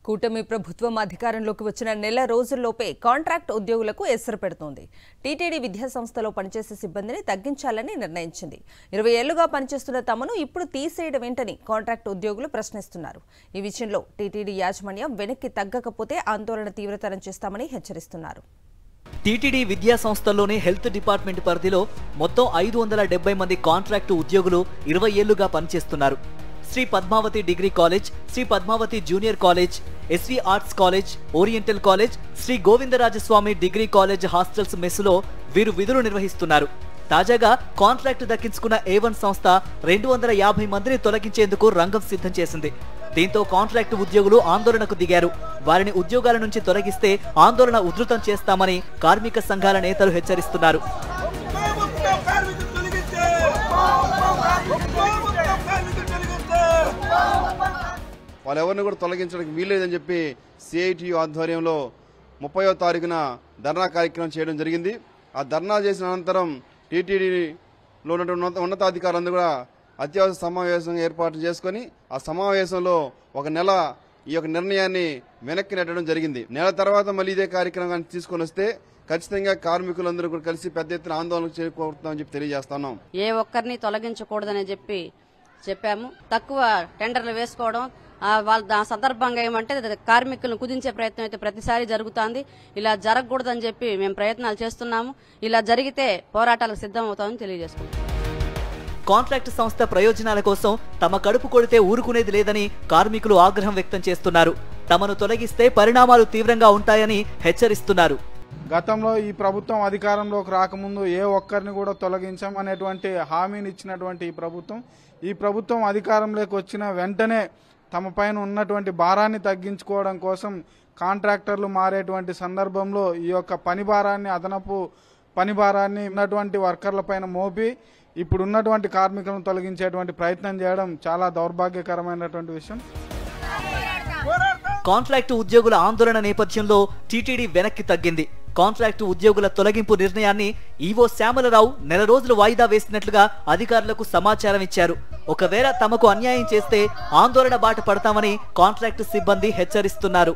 కూటమి ప్రభుత్వం అధికారంలోకి వచ్చిన నెల రోజుల్లోపే కాంట్రాక్ట్ ఉద్యోగులకు ఎసరు పెడుతోంది. టీటీడీ విద్యా సంస్థలో పనిచేసే సిబ్బందిని తగ్గించాలని నిర్ణయించింది. 20 ఏళ్లుగా పనిచేస్తున్న తమను ఇప్పుడు తీసేయడం ఏంటని కాంట్రాక్ట్ ఉద్యోగులు ప్రశ్నిస్తున్నారు. ఈ విషయంలో టీటీడీ యాజమాన్యం వెనక్కి తగ్గకపోతే ఆందోళన తీవ్రతరం చేస్తామని హెచ్చరిస్తున్నారు. టీటీడీ విద్యా సంస్థల్లోని హెల్త్ డిపార్ట్మెంట్ పరిధిలో మొత్తం 570 మంది కాంట్రాక్టు ఉద్యోగులు 20 ఏళ్లుగా పనిచేస్తున్నారు. Shri Padmavati degree college, Shri Padmavati junior college, SV arts college, oriental college, Shri Govindarajaswamy degree college hostels మెస్సులో వీరు విధులు నిర్వహిస్తున్నారు. తాజాగా కాంట్రాక్టు దక్కించుకున్న A1 సంస్థ 250 మందిని తొలగించేందుకు రంగం సిద్ధం చేసింది. దీంతో కాంట్రాక్టు ఉద్యోగులు ఆందోళనకు దిగారు. వారిని ఉద్యోగాల నుంచి తొలగిస్తే ఆందోళన ఉధృతం చేస్తామని కార్మిక సంఘాల నేతలు హెచ్చరిస్తున్నారు. వాళ్ళెవరిని కూడా తొలగించడానికి వీల్లేదని చెప్పి CITU ఆధ్వర్యంలో 30వ తారీఖున ధర్నా కార్యక్రమం చేయడం జరిగింది. ఆ ధర్నా చేసిన అనంతరం టీటీడీలో ఉన్నటువంటి ఉన్నతాధికారులందరూ కూడా అత్యవసర సమావేశం ఏర్పాటు చేసుకుని ఆ సమావేశంలో ఒక నెల ఈ యొక్క నిర్ణయాన్ని వెనక్కి నెట్టడం జరిగింది. నెల తర్వాత మళ్ళీ ఇదే కార్యక్రమాన్ని తీసుకొని వస్తే ఖచ్చితంగా కార్మికులందరూ కూడా కలిసి పెద్ద ఎత్తున ఆందోళన చేరుకుంటామని చెప్పి తెలియజేస్తున్నాం. ఏ ఒక్కరిని తొలగించకూడదని చెప్పాము. తక్కువ టెండర్లు వేసుకోవడం వాళ్ళ సందర్భంగా ఏమంటే కార్మికులను కుదించే ప్రయత్నం అయితే ప్రతిసారి జరుగుతోంది. ఇలా జరగకూడదని చెప్పి మేము ప్రయత్నాలు చేస్తున్నాము. ఇలా జరిగితే పోరాటాలకు సిద్ధం అవుతామని తెలియజేసుకుంటాం. కాంట్రాక్టు సంస్థ ప్రయోజనాల కోసం తమ కడుపు కొడితే ఊరుకునేది లేదని కార్మికులు ఆగ్రహం వ్యక్తం చేస్తున్నారు. తమను తొలగిస్తే పరిణామాలు తీవ్రంగా ఉంటాయని హెచ్చరిస్తున్నారు. గతంలో ఈ ప్రభుత్వం అధికారంలోకి రాకముందు ఏ ఒక్కరిని కూడా తొలగించాం అనేటువంటి హామీని ఇచ్చినటువంటి ఈ ప్రభుత్వం అధికారంలోకి వచ్చిన వెంటనే తమ పైన ఉన్నటువంటి భారాన్ని తగ్గించుకోవడం కోసం కాంట్రాక్టర్లు మారేటువంటి సందర్భంలో ఈ యొక్క అదనపు పని భారాన్ని ఉన్నటువంటి వర్కర్ల పైన మోపి ఇప్పుడు ఉన్నటువంటి కార్మికులను తొలగించేటువంటి ప్రయత్నం చేయడం చాలా దౌర్భాగ్యకరమైనటువంటి విషయం. కాంట్రాక్టు ఉద్యోగుల ఆందోళన నేపథ్యంలో టీటీడీ వెనక్కి తగ్గింది. కాంట్రాక్టు ఉద్యోగుల తొలగింపు నిర్ణయాన్ని ఈవో శ్యామలరావు నెల రోజులు వాయిదా వేసినట్లుగా అధికారులకు సమాచారం ఇచ్చారు. ఒకవేళ తమకు అన్యాయం చేస్తే ఆందోళన బాట పడతామని కాంట్రాక్టు సిబ్బంది హెచ్చరిస్తున్నారు.